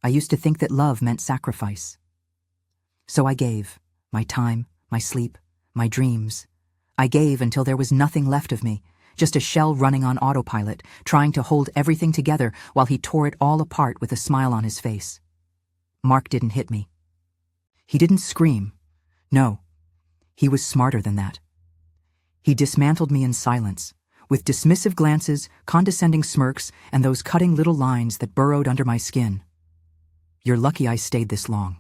I used to think that love meant sacrifice. So I gave. My time, my sleep, my dreams. I gave until there was nothing left of me, just a shell running on autopilot, trying to hold everything together while he tore it all apart with a smile on his face. Mark didn't hit me. He didn't scream. No, he was smarter than that. He dismantled me in silence, with dismissive glances, condescending smirks, and those cutting little lines that burrowed under my skin. You're lucky I stayed this long.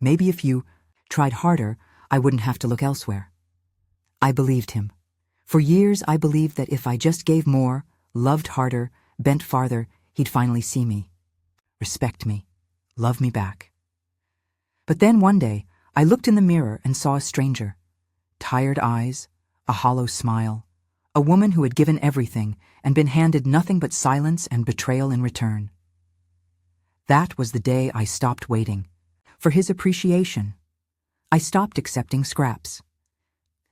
Maybe if you tried harder, I wouldn't have to look elsewhere. I believed him. For years I believed that if I just gave more, loved harder, bent farther, he'd finally see me, respect me, love me back. But then one day, I looked in the mirror and saw a stranger. Tired eyes, a hollow smile, a woman who had given everything and been handed nothing but silence and betrayal in return. That was the day I stopped waiting for his appreciation. I stopped accepting scraps.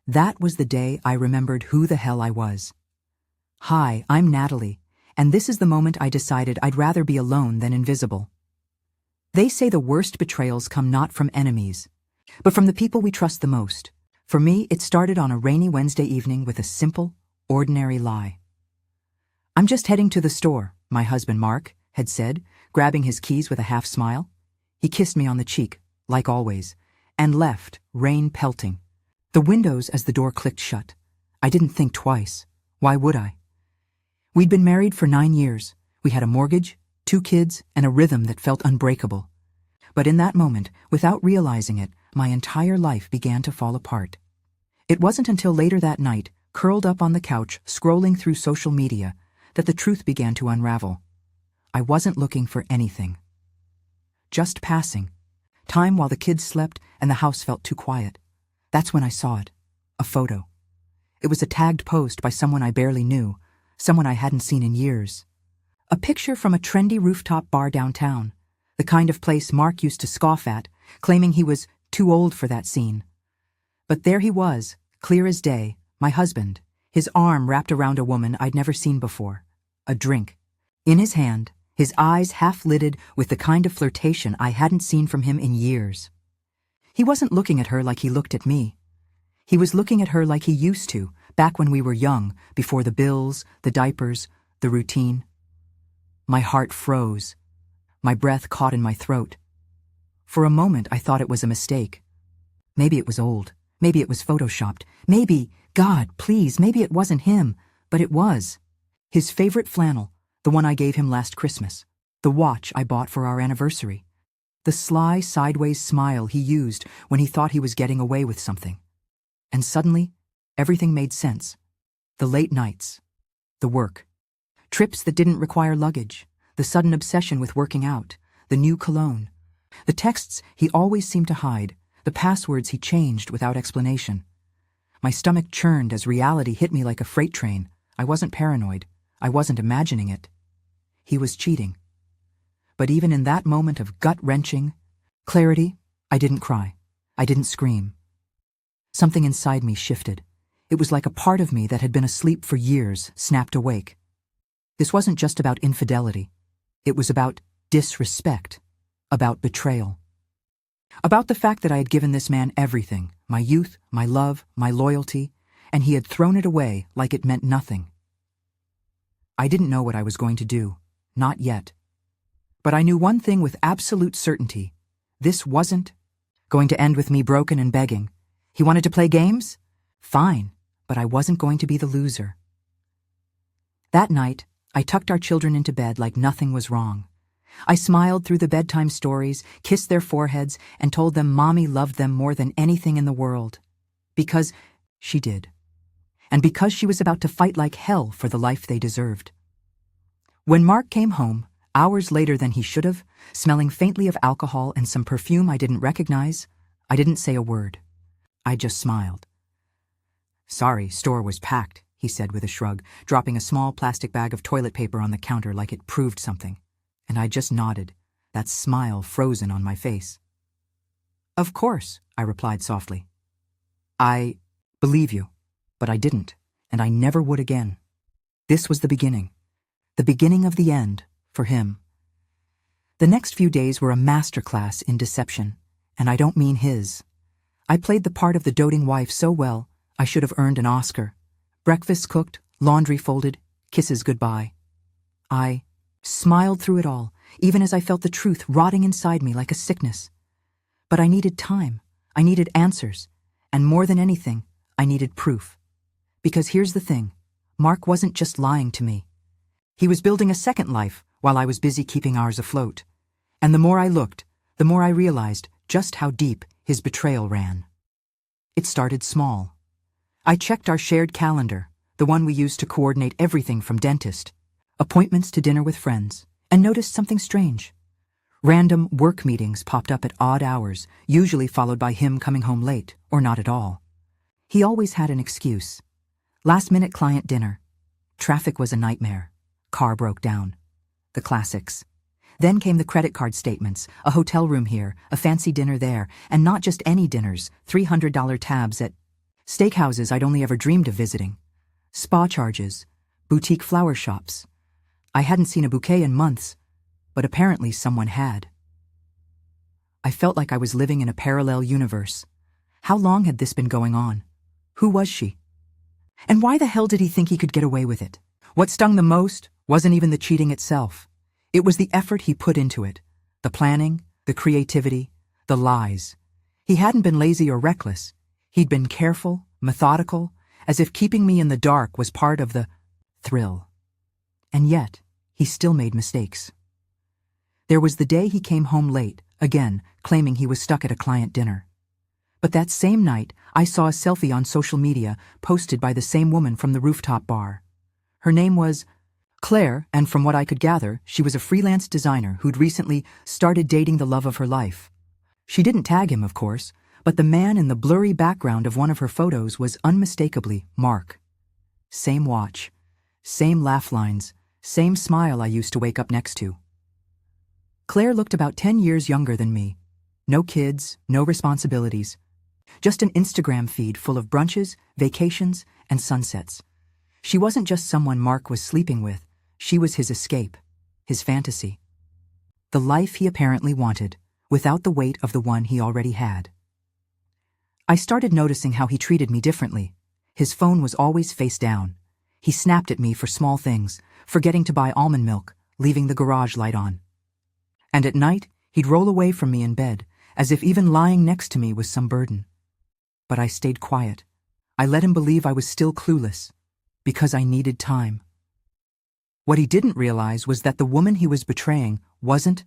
That was the day I remembered who the hell I was. Hi, I'm Natalie, and this is the moment I decided I'd rather be alone than invisible. They say the worst betrayals come not from enemies, but from the people we trust the most. For me, it started on a rainy Wednesday evening with a simple, ordinary lie. I'm just heading to the store, my husband Mark had said, grabbing his keys with a half smile. He kissed me on the cheek, like always, and left, rain pelting. The windows as the door clicked shut. I didn't think twice. Why would I? We'd been married for 9 years. We had a mortgage, 2 kids, and a rhythm that felt unbreakable. But in that moment, without realizing it, my entire life began to fall apart. It wasn't until later that night, curled up on the couch, scrolling through social media, that the truth began to unravel. I wasn't looking for anything. Just passing. Time while the kids slept and the house felt too quiet. That's when I saw it. A photo. It was a tagged post by someone I barely knew, someone I hadn't seen in years. A picture from a trendy rooftop bar downtown, the kind of place Mark used to scoff at, claiming he was too old for that scene. But there he was, clear as day, my husband, his arm wrapped around a woman I'd never seen before. A drink. In his hand, his eyes half-lidded with the kind of flirtation I hadn't seen from him in years. He wasn't looking at her like he looked at me. He was looking at her like he used to, back when we were young, before the bills, the diapers, the routine. My heart froze. My breath caught in my throat. For a moment I thought it was a mistake. Maybe it was old. Maybe it was photoshopped. Maybe, God, please, maybe it wasn't him. But it was. His favorite flannel, the one I gave him last Christmas. The watch I bought for our anniversary. The sly, sideways smile he used when he thought he was getting away with something. And suddenly, everything made sense. The late nights. The work. Trips that didn't require luggage. The sudden obsession with working out. The new cologne. The texts he always seemed to hide. The passwords he changed without explanation. My stomach churned as reality hit me like a freight train. I wasn't paranoid. I wasn't imagining it. He was cheating. But even in that moment of gut-wrenching clarity, I didn't cry. I didn't scream. Something inside me shifted. It was like a part of me that had been asleep for years snapped awake. This wasn't just about infidelity. It was about disrespect, about betrayal. About the fact that I had given this man everything, my youth, my love, my loyalty, and he had thrown it away like it meant nothing. I didn't know what I was going to do, not yet. But I knew one thing with absolute certainty. This wasn't going to end with me broken and begging. He wanted to play games? Fine, but I wasn't going to be the loser. That night, I tucked our children into bed like nothing was wrong. I smiled through the bedtime stories, kissed their foreheads, and told them Mommy loved them more than anything in the world. Because she did. And because she was about to fight like hell for the life they deserved. When Mark came home, hours later than he should have, smelling faintly of alcohol and some perfume I didn't recognize, I didn't say a word. I just smiled. Sorry, store was packed, he said with a shrug, dropping a small plastic bag of toilet paper on the counter like it proved something. And I just nodded, that smile frozen on my face. Of course, I replied softly. I believe you, but I didn't, and I never would again. This was the beginning of the end for him. The next few days were a masterclass in deception, and I don't mean his. I played the part of the doting wife so well, I should have earned an Oscar. Breakfasts cooked, laundry folded, kisses goodbye. I smiled through it all, even as I felt the truth rotting inside me like a sickness. But I needed time, I needed answers, and more than anything, I needed proof. Because here's the thing, Mark wasn't just lying to me. He was building a second life while I was busy keeping ours afloat. And the more I looked, the more I realized just how deep his betrayal ran. It started small. I checked our shared calendar, the one we used to coordinate everything from dentist, appointments to dinner with friends, and noticed something strange. Random work meetings popped up at odd hours, usually followed by him coming home late, or not at all. He always had an excuse. Last-minute client dinner. Traffic was a nightmare. Car broke down. The classics. Then came the credit card statements, a hotel room here, a fancy dinner there, and not just any dinners, $300 tabs at steakhouses I'd only ever dreamed of visiting, spa charges, boutique flower shops. I hadn't seen a bouquet in months, but apparently someone had. I felt like I was living in a parallel universe. How long had this been going on? Who was she? And why the hell did he think he could get away with it? What stung the most wasn't even the cheating itself. It was the effort he put into it, the planning, the creativity, the lies. He hadn't been lazy or reckless. He'd been careful, methodical, as if keeping me in the dark was part of the thrill. And yet, he still made mistakes. There was the day he came home late, again, claiming he was stuck at a client dinner. But that same night, I saw a selfie on social media posted by the same woman from the rooftop bar. Her name was Claire, and from what I could gather, she was a freelance designer who'd recently started dating the love of her life. She didn't tag him, of course, but the man in the blurry background of one of her photos was unmistakably Mark. Same watch, same laugh lines, same smile I used to wake up next to. Claire looked about 10 years younger than me. No kids, no responsibilities. Just an Instagram feed full of brunches, vacations, and sunsets. She wasn't just someone Mark was sleeping with. She was his escape, his fantasy. The life he apparently wanted, without the weight of the one he already had. I started noticing how he treated me differently. His phone was always face down. He snapped at me for small things, forgetting to buy almond milk, leaving the garage light on. And at night, he'd roll away from me in bed, as if even lying next to me was some burden. But I stayed quiet. I let him believe I was still clueless, because I needed time. What he didn't realize was that the woman he was betraying wasn't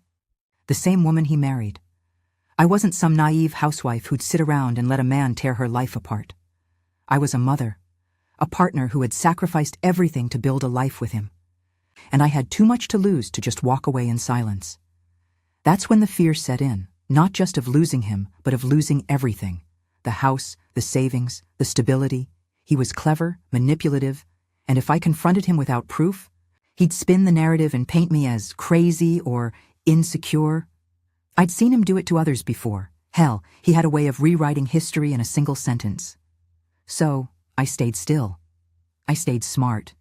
the same woman he married. I wasn't some naive housewife who'd sit around and let a man tear her life apart. I was a mother, a partner who had sacrificed everything to build a life with him. And I had too much to lose to just walk away in silence. That's when the fear set in, not just of losing him, but of losing everything. The house, the savings, the stability. He was clever, manipulative, and if I confronted him without proof, he'd spin the narrative and paint me as crazy or insecure. I'd seen him do it to others before. Hell, he had a way of rewriting history in a single sentence. So, I stayed still. I stayed smart.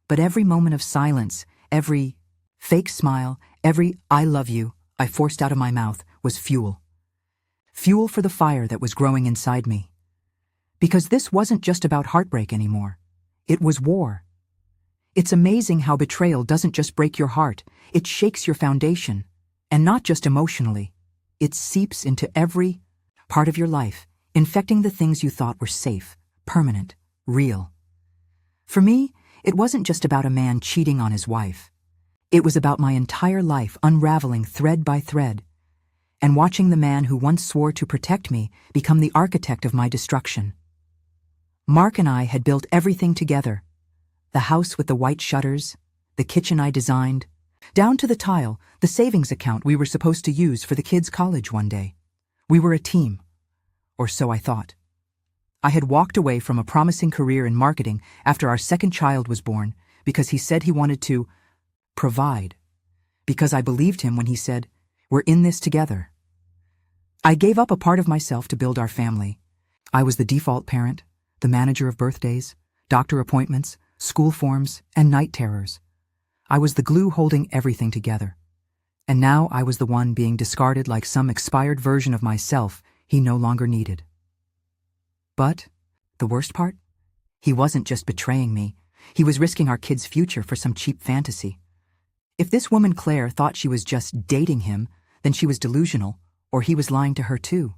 But every moment of silence, every fake smile, every "I love you" I forced out of my mouth was fuel. Fuel for the fire that was growing inside me. Because this wasn't just about heartbreak anymore. It was war. It's amazing how betrayal doesn't just break your heart, it shakes your foundation. And not just emotionally. It seeps into every part of your life, infecting the things you thought were safe, permanent, real. For me, it wasn't just about a man cheating on his wife. It was about my entire life unraveling thread by thread, and watching the man who once swore to protect me become the architect of my destruction. Mark and I had built everything together. The house with the white shutters, the kitchen I designed, down to the tile, the savings account we were supposed to use for the kids' college one day. We were a team. Or so I thought. I had walked away from a promising career in marketing after our second child was born because he said he wanted to provide. Because I believed him when he said, "We're in this together." I gave up a part of myself to build our family. I was the default parent, the manager of birthdays, doctor appointments, school forms, and night terrors. I was the glue holding everything together. And now I was the one being discarded like some expired version of myself he no longer needed. But the worst part? He wasn't just betraying me. He was risking our kid's future for some cheap fantasy. If this woman Claire thought she was just dating him, then she was delusional, or he was lying to her too.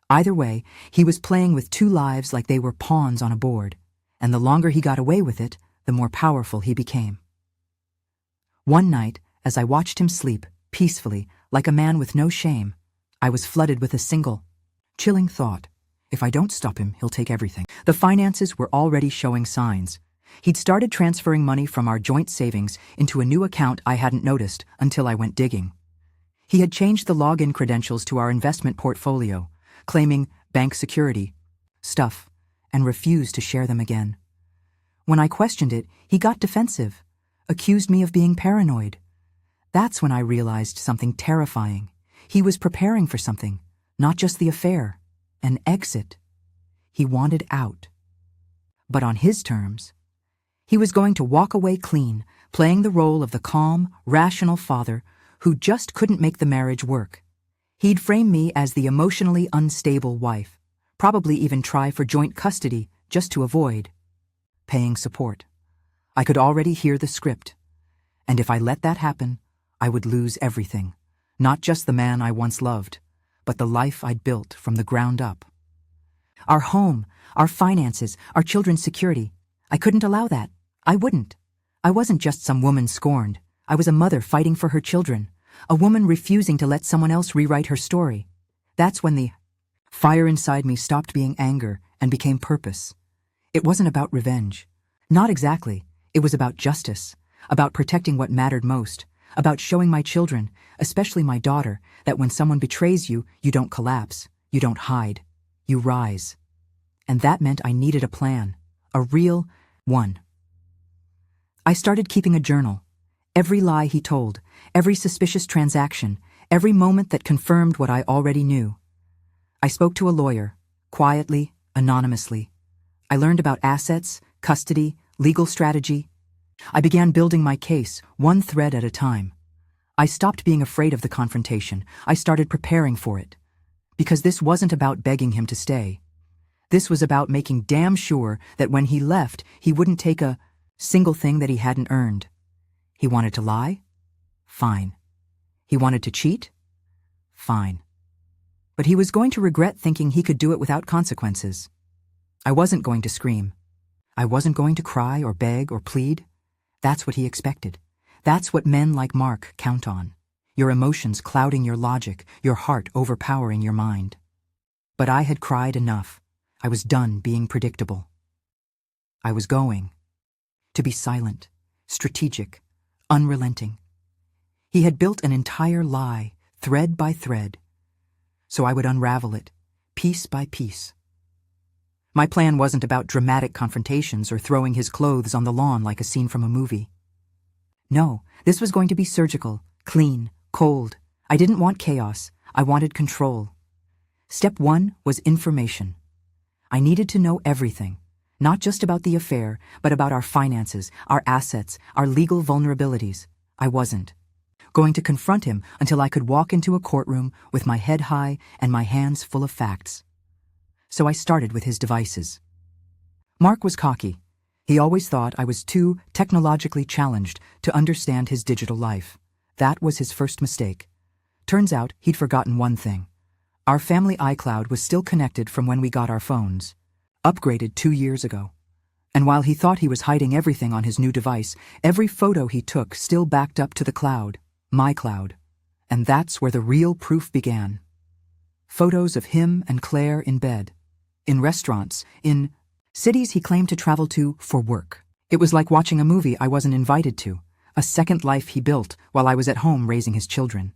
Either way, he was playing with two lives like they were pawns on a board, and the longer he got away with it, the more powerful he became. One night, as I watched him sleep, peacefully, like a man with no shame, I was flooded with a single, chilling thought. If I don't stop him, he'll take everything. The finances were already showing signs. He'd started transferring money from our joint savings into a new account I hadn't noticed until I went digging. He had changed the login credentials to our investment portfolio, claiming bank security stuff, and refused to share them again. When I questioned it, he got defensive, accused me of being paranoid. That's when I realized something terrifying. He was preparing for something, not just the affair, an exit. He wanted out. But on his terms. He was going to walk away clean, playing the role of the calm, rational father who just couldn't make the marriage work. He'd frame me as the emotionally unstable wife, probably even try for joint custody just to avoid paying support. I could already hear the script. And if I let that happen, I would lose everything. Not just the man I once loved, but the life I'd built from the ground up. Our home, our finances, our children's security. I couldn't allow that. I wouldn't. I wasn't just some woman scorned. I was a mother fighting for her children, a woman refusing to let someone else rewrite her story. That's when the fire inside me stopped being anger and became purpose. It wasn't about revenge. Not exactly. It was about justice, about protecting what mattered most, about showing my children, especially my daughter, that when someone betrays you, you don't collapse, you don't hide, you rise. And that meant I needed a plan, a real one. I started keeping a journal. Every lie he told, every suspicious transaction, every moment that confirmed what I already knew. I spoke to a lawyer, quietly, anonymously. I learned about assets, custody, legal strategy. I began building my case, one thread at a time. I stopped being afraid of the confrontation. I started preparing for it. Because this wasn't about begging him to stay. This was about making damn sure that when he left, he wouldn't take a single thing that he hadn't earned. He wanted to lie? Fine. He wanted to cheat? Fine. But he was going to regret thinking he could do it without consequences. I wasn't going to scream. I wasn't going to cry or beg or plead. That's what he expected. That's what men like Mark count on. Your emotions clouding your logic, your heart overpowering your mind. But I had cried enough. I was done being predictable. I was going to be silent, strategic, unrelenting. He had built an entire lie, thread by thread, so I would unravel it, piece by piece. My plan wasn't about dramatic confrontations or throwing his clothes on the lawn like a scene from a movie. No, this was going to be surgical, clean, cold. I didn't want chaos. I wanted control. Step 1 was information. I needed to know everything, not just about the affair, but about our finances, our assets, our legal vulnerabilities. I wasn't going to confront him until I could walk into a courtroom with my head high and my hands full of facts. So I started with his devices. Mark was cocky. He always thought I was too technologically challenged to understand his digital life. That was his first mistake. Turns out he'd forgotten one thing. Our family iCloud was still connected from when we got our phones, upgraded 2 years ago. And while he thought he was hiding everything on his new device, every photo he took still backed up to the cloud, my cloud. And that's where the real proof began. Photos of him and Claire in bed, in restaurants, in cities he claimed to travel to for work. It was like watching a movie I wasn't invited to, a second life he built while I was at home raising his children.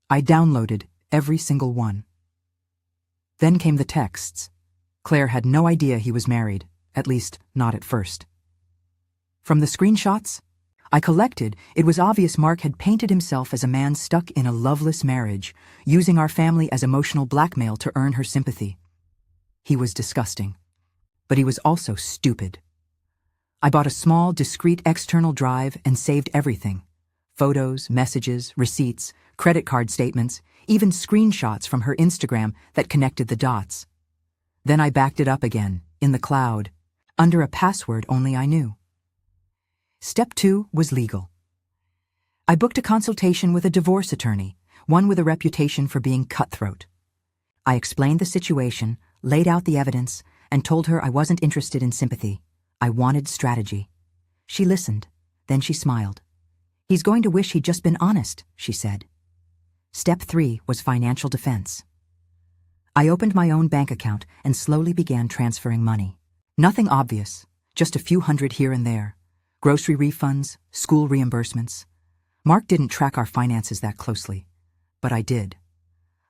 I downloaded every single one. Then came the texts. Claire had no idea he was married, at least not at first. From the screenshots I collected, it was obvious Mark had painted himself as a man stuck in a loveless marriage, using our family as emotional blackmail to earn her sympathy. He was disgusting, but he was also stupid. I bought a small, discreet external drive and saved everything. Photos, messages, receipts, credit card statements, even screenshots from her Instagram that connected the dots. Then I backed it up again, in the cloud, under a password only I knew. Step 2 was legal. I booked a consultation with a divorce attorney, one with a reputation for being cutthroat. I explained the situation, laid out the evidence, and told her I wasn't interested in sympathy. I wanted strategy. She listened, then she smiled. "He's going to wish he'd just been honest," she said. Step 3 was financial defense. I opened my own bank account and slowly began transferring money. Nothing obvious, just a few hundred here and there. Grocery refunds, school reimbursements. Mark didn't track our finances that closely, but I did.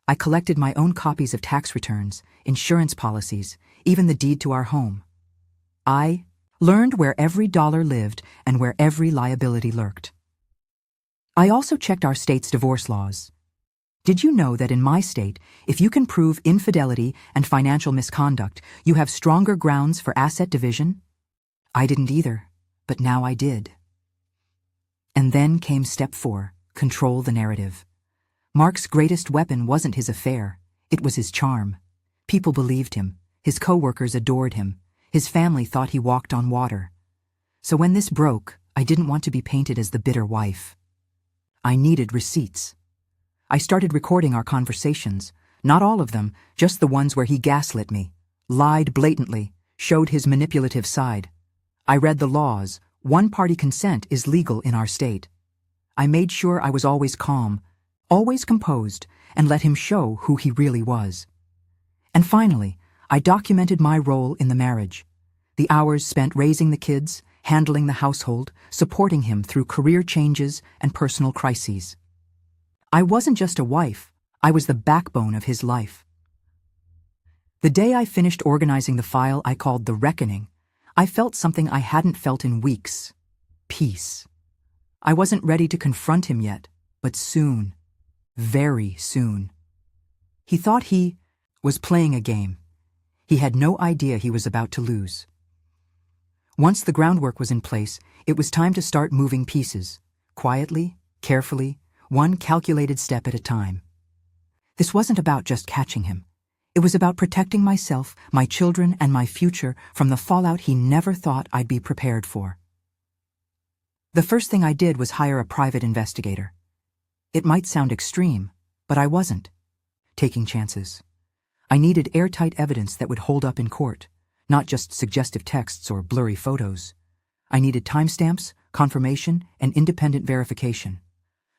I collected my own copies of tax returns, insurance policies, even the deed to our home. I learned where every dollar lived and where every liability lurked. I also checked our state's divorce laws. Did you know that in my state, if you can prove infidelity and financial misconduct, you have stronger grounds for asset division? I didn't either, but now I did. And then came step 4, control the narrative. Mark's greatest weapon wasn't his affair, it was his charm. People believed him, his coworkers adored him, his family thought he walked on water. So when this broke, I didn't want to be painted as the bitter wife. I needed receipts. I started recording our conversations, not all of them, just the ones where he gaslit me, lied blatantly, showed his manipulative side. I read the laws. One-party consent is legal in our state. I made sure I was always calm, always composed, and let him show who he really was. And finally, I documented my role in the marriage. The hours spent raising the kids, handling the household, supporting him through career changes and personal crises. I wasn't just a wife, I was the backbone of his life. The day I finished organizing the file I called The Reckoning, I felt something I hadn't felt in weeks. Peace. I wasn't ready to confront him yet, but soon. Very soon. He thought he was playing a game. He had no idea he was about to lose. Once the groundwork was in place, it was time to start moving pieces, quietly, carefully, one calculated step at a time. This wasn't about just catching him. It was about protecting myself, my children, and my future from the fallout he never thought I'd be prepared for. The first thing I did was hire a private investigator. It might sound extreme, but I wasn't taking chances. I needed airtight evidence that would hold up in court, not just suggestive texts or blurry photos. I needed timestamps, confirmation, and independent verification.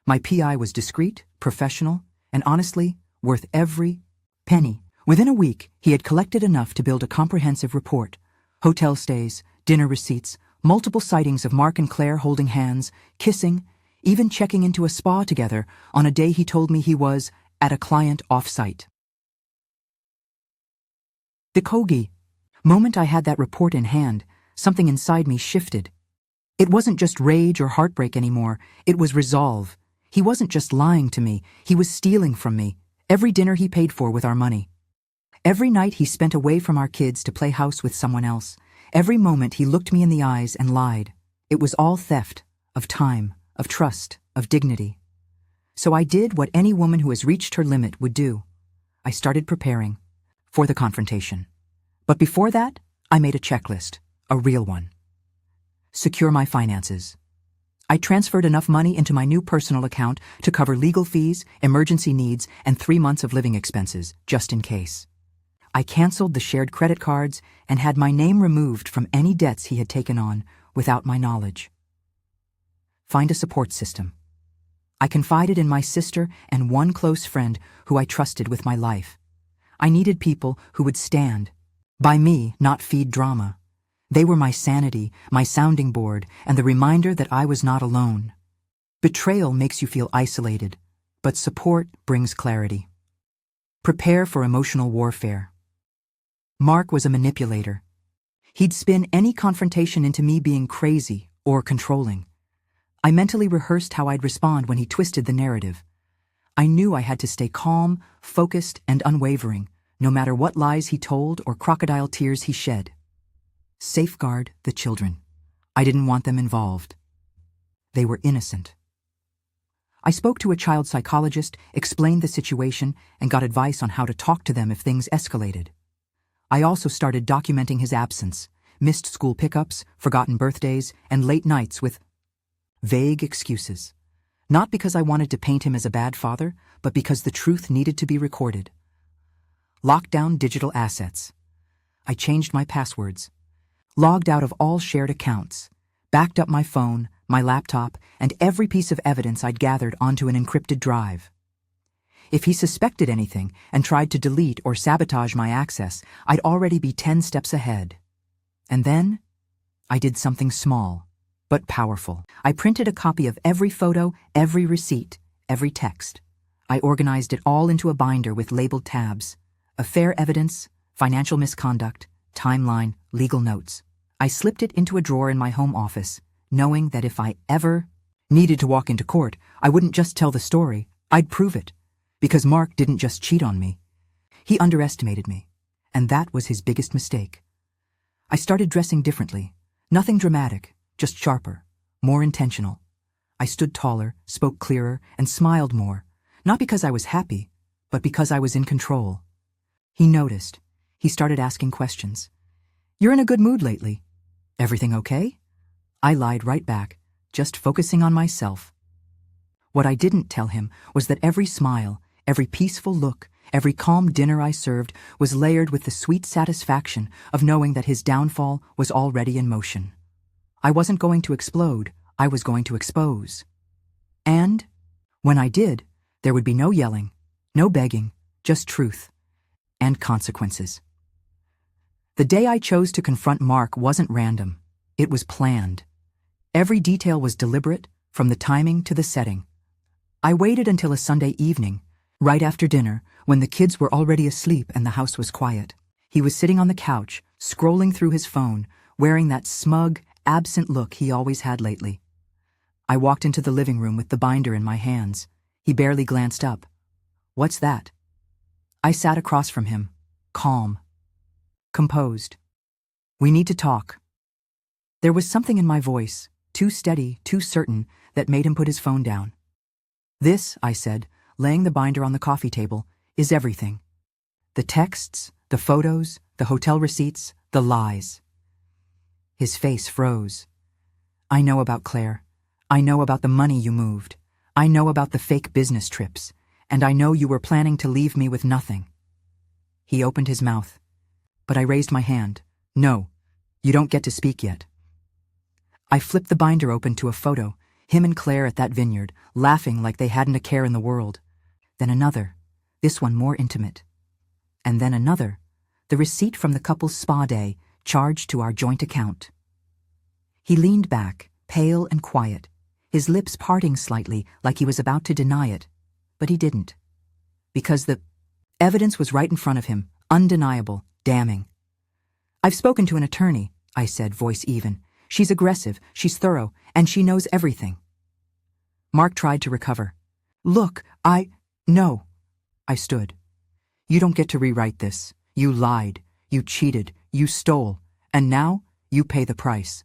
My PI was discreet, professional, and honestly, worth every penny. Within a week, he had collected enough to build a comprehensive report. Hotel stays, dinner receipts, multiple sightings of Mark and Claire holding hands, kissing, even checking into a spa together on a day he told me he was at a client off-site. The Kogi. Moment I had that report in hand, something inside me shifted. It wasn't just rage or heartbreak anymore, it was resolve. He wasn't just lying to me, he was stealing from me, every dinner he paid for with our money. Every night he spent away from our kids to play house with someone else. Every moment he looked me in the eyes and lied. It was all theft, of time, of trust, of dignity. So I did what any woman who has reached her limit would do. I started preparing for the confrontation. But before that, I made a checklist, a real one. Secure my finances. I transferred enough money into my new personal account to cover legal fees, emergency needs, and 3 months of living expenses, just in case. I canceled the shared credit cards and had my name removed from any debts he had taken on without my knowledge. Find a support system. I confided in my sister and one close friend who I trusted with my life. I needed people who would stand by me, not feed drama. They were my sanity, my sounding board, and the reminder that I was not alone. Betrayal makes you feel isolated, but support brings clarity. Prepare for emotional warfare. Mark was a manipulator. He'd spin any confrontation into me being crazy or controlling. I mentally rehearsed how I'd respond when he twisted the narrative. I knew I had to stay calm, focused, and unwavering, no matter what lies he told or crocodile tears he shed. Safeguard the children. I didn't want them involved. They were innocent. I spoke to a child psychologist, explained the situation, and got advice on how to talk to them if things escalated. I also started documenting his absence, missed school pickups, forgotten birthdays, and late nights with vague excuses. Not because I wanted to paint him as a bad father, but because the truth needed to be recorded. Locked down digital assets. I changed my passwords, logged out of all shared accounts, backed up my phone, my laptop, and every piece of evidence I'd gathered onto an encrypted drive. If he suspected anything and tried to delete or sabotage my access, I'd already be 10 steps ahead. And then, I did something small, but powerful. I printed a copy of every photo, every receipt, every text. I organized it all into a binder with labeled tabs: affair evidence, financial misconduct, timeline, legal notes. I slipped it into a drawer in my home office, knowing that if I ever needed to walk into court, I wouldn't just tell the story, I'd prove it. Because Mark didn't just cheat on me. He underestimated me, and that was his biggest mistake. I started dressing differently. Nothing dramatic, just sharper, more intentional. I stood taller, spoke clearer, and smiled more, not because I was happy, but because I was in control. He noticed. He started asking questions. "You're in a good mood lately. Everything okay?" I lied right back, just focusing on myself. What I didn't tell him was that every smile, every peaceful look, every calm dinner I served was layered with the sweet satisfaction of knowing that his downfall was already in motion. I wasn't going to explode, I was going to expose. And when I did, there would be no yelling, no begging, just truth and consequences. The day I chose to confront Mark wasn't random. It was planned. Every detail was deliberate, from the timing to the setting. I waited until a Sunday evening, right after dinner, when the kids were already asleep and the house was quiet. He was sitting on the couch, scrolling through his phone, wearing that smug, absent look he always had lately. I walked into the living room with the binder in my hands. He barely glanced up. "What's that?" I sat across from him, calm, composed. "We need to talk." There was something in my voice, too steady, too certain, that made him put his phone down. "This," I said, laying the binder on the coffee table, "is everything. The texts, the photos, the hotel receipts, the lies." His face froze. "I know about Claire. I know about the money you moved. I know about the fake business trips. And I know you were planning to leave me with nothing." He opened his mouth, but I raised my hand. "No, you don't get to speak yet." I flipped the binder open to a photo, him and Claire at that vineyard, laughing like they hadn't a care in the world. Then another, this one more intimate. And then another, the receipt from the couple's spa day, charged to our joint account. He leaned back, pale and quiet, his lips parting slightly like he was about to deny it, but he didn't. Because the evidence was right in front of him, undeniable, damning. "I've spoken to an attorney," I said, voice even. "She's aggressive, she's thorough, and she knows everything." Mark tried to recover. "Look, no." I stood. "You don't get to rewrite this. You lied, you cheated, you stole, and now you pay the price."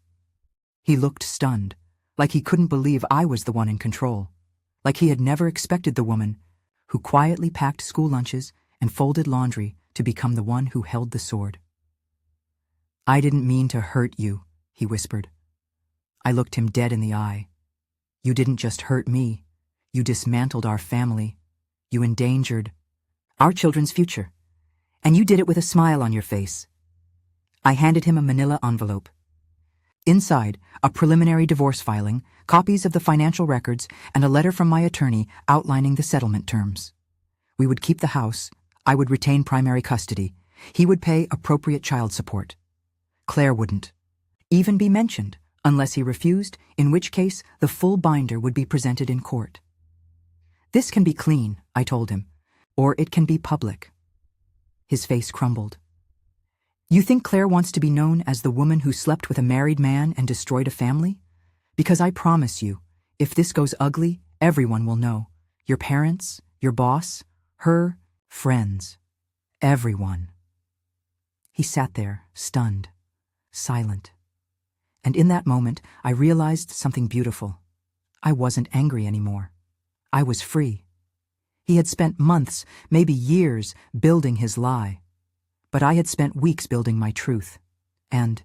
He looked stunned, like he couldn't believe I was the one in control, like he had never expected the woman who quietly packed school lunches and folded laundry to become the one who held the sword. "I didn't mean to hurt you," he whispered. I looked him dead in the eye. "You didn't just hurt me. You dismantled our family. You endangered our children's future. And you did it with a smile on your face." I handed him a manila envelope. Inside, a preliminary divorce filing, copies of the financial records, and a letter from my attorney outlining the settlement terms. We would keep the house. I would retain primary custody. He would pay appropriate child support. Claire wouldn't even be mentioned unless he refused, in which case the full binder would be presented in court. "This can be clean," I told him, "or it can be public." His face crumbled. "You think Claire wants to be known as the woman who slept with a married man and destroyed a family? Because I promise you, if this goes ugly, everyone will know. Your parents, your boss, her, friends, everyone." He sat there, stunned, silent. And in that moment, I realized something beautiful. I wasn't angry anymore. I was free. He had spent months, maybe years, building his lie. But I had spent weeks building my truth. And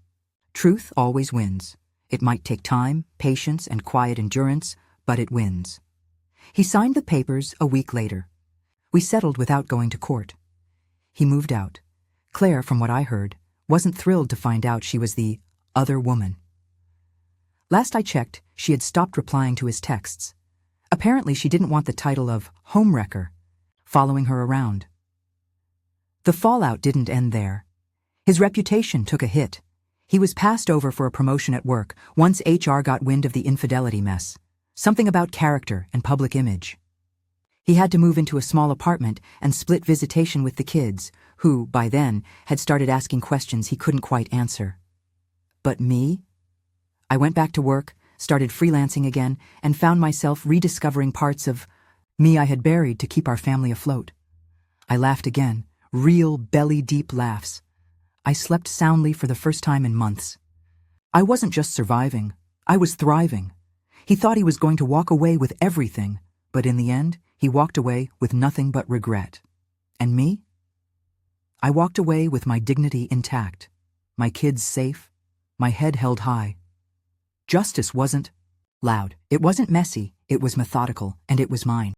truth always wins. It might take time, patience, and quiet endurance, but it wins. He signed the papers a week later. We settled without going to court. He moved out. Claire, from what I heard, wasn't thrilled to find out she was the other woman. Last I checked, she had stopped replying to his texts. Apparently she didn't want the title of homewrecker following her around. The fallout didn't end there. His reputation took a hit. He was passed over for a promotion at work once HR got wind of the infidelity mess. Something about character and public image. He had to move into a small apartment and split visitation with the kids, who, by then, had started asking questions he couldn't quite answer. But me? I went back to work, started freelancing again, and found myself rediscovering parts of me I had buried to keep our family afloat. I laughed again, real belly-deep laughs. I slept soundly for the first time in months. I wasn't just surviving, I was thriving. He thought he was going to walk away with everything, but in the end, he walked away with nothing but regret. And me? I walked away with my dignity intact, my kids safe, my head held high. Justice wasn't loud, it wasn't messy, it was methodical, and it was mine.